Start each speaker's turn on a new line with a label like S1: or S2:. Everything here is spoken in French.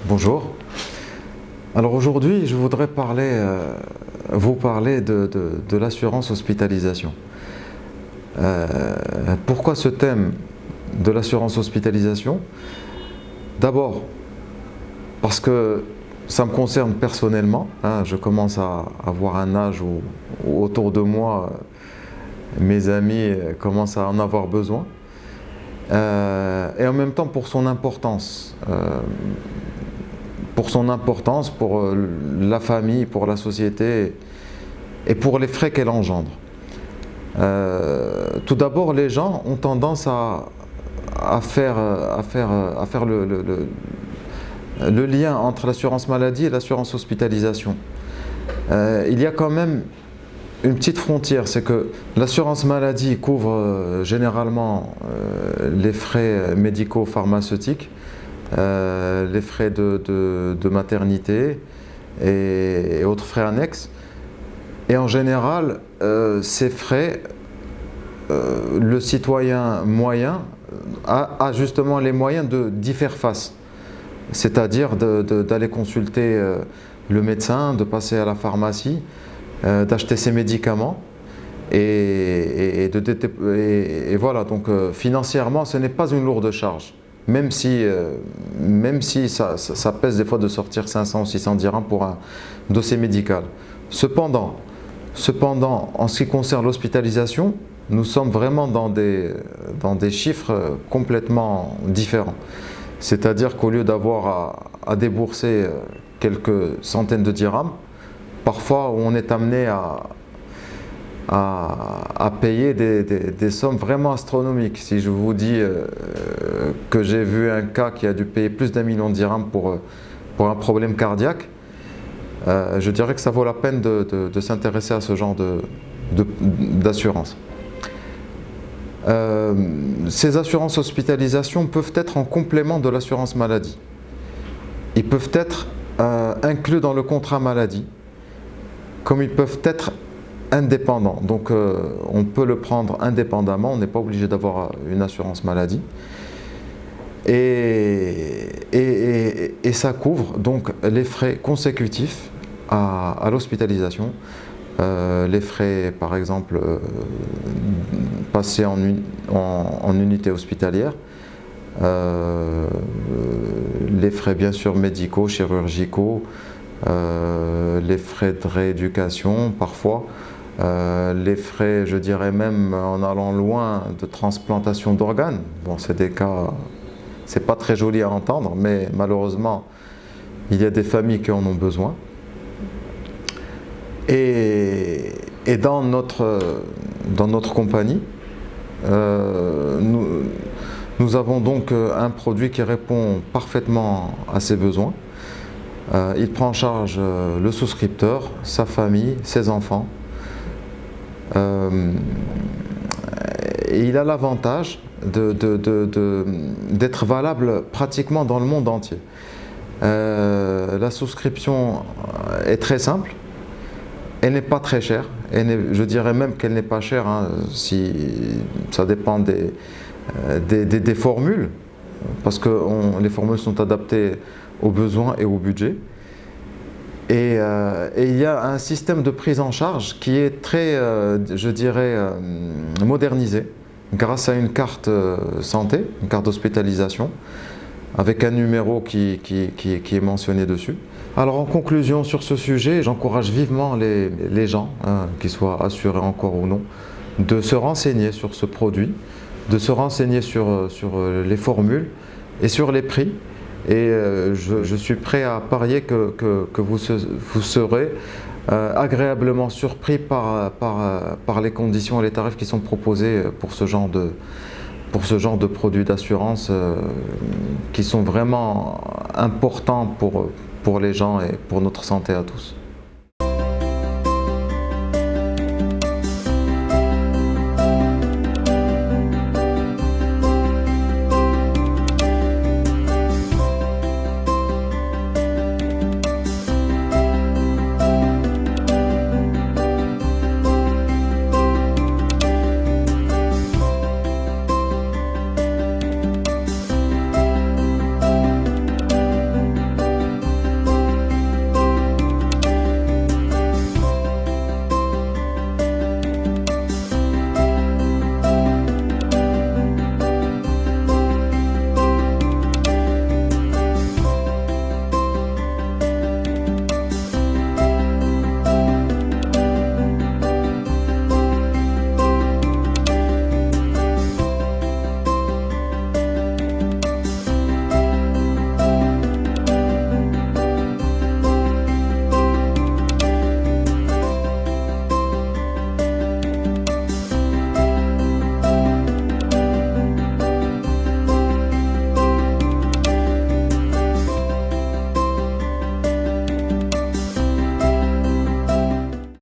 S1: Bonjour. Alors aujourd'hui, je voudrais vous parler de l'assurance hospitalisation. Pourquoi ce thème de l'assurance hospitalisation? D'abord, parce que ça me concerne personnellement. Je commence à avoir un âge où autour de moi, mes amis commencent à en avoir besoin. Et en même temps pour son importance. Pour la famille, pour la société et pour les frais qu'elle engendre. Tout d'abord, les gens ont tendance à faire le lien entre l'assurance maladie et l'assurance hospitalisation. Il y a quand même une petite frontière, c'est que l'assurance maladie couvre généralement les frais médicaux pharmaceutiques, les frais de maternité et autres frais annexes. Et en général, ces frais, le citoyen moyen a justement les moyens d'y faire face. C'est-à-dire d'aller consulter le médecin, de passer à la pharmacie, d'acheter ses médicaments. Et voilà, donc financièrement, ce n'est pas une lourde charge. Même si ça pèse des fois de sortir 500 ou 600 dirhams pour un dossier médical. Cependant, en ce qui concerne l'hospitalisation, nous sommes vraiment dans des chiffres complètement différents. C'est-à-dire qu'au lieu d'avoir à débourser quelques centaines de dirhams, parfois on est amené à payer des sommes vraiment astronomiques. Si je vous dis que j'ai vu un cas qui a dû payer plus d'1 million de dirhams pour un problème cardiaque, je dirais que ça vaut la peine de s'intéresser à ce genre d'assurance. Ces assurances hospitalisation peuvent être en complément de l'assurance maladie. Ils peuvent être inclus dans le contrat maladie, comme ils peuvent être indépendants. Donc on peut le prendre indépendamment, on n'est pas obligé d'avoir une assurance maladie. Et ça couvre donc les frais consécutifs à l'hospitalisation, les frais par exemple passés en unité hospitalière, les frais bien sûr médicaux, chirurgicaux, les frais de rééducation parfois, les frais, je dirais même en allant loin, de transplantation d'organes. Bon, c'est des cas, c'est pas très joli à entendre, mais malheureusement, il y a des familles qui en ont besoin. Et dans notre compagnie, nous avons donc un produit qui répond parfaitement à ses besoins. Il prend en charge le souscripteur, sa famille, ses enfants. Et il a l'avantage d'être valable pratiquement dans le monde entier. La souscription est très simple, elle n'est pas très chère, je dirais même qu'elle n'est pas chère, si ça dépend des formules, parce que les formules sont adaptées aux besoins et au budget. Et il y a un système de prise en charge qui est très, je dirais, modernisé grâce à une carte santé, une carte d'hospitalisation, avec un numéro qui est mentionné dessus. Alors en conclusion sur ce sujet, j'encourage vivement les gens, qu'ils soient assurés encore ou non, de se renseigner sur ce produit, de se renseigner sur les formules et sur les prix. Et je suis prêt à parier que vous serez agréablement surpris par les conditions et les tarifs qui sont proposés pour ce genre de produits d'assurance qui sont vraiment importants pour les gens et pour notre santé à tous.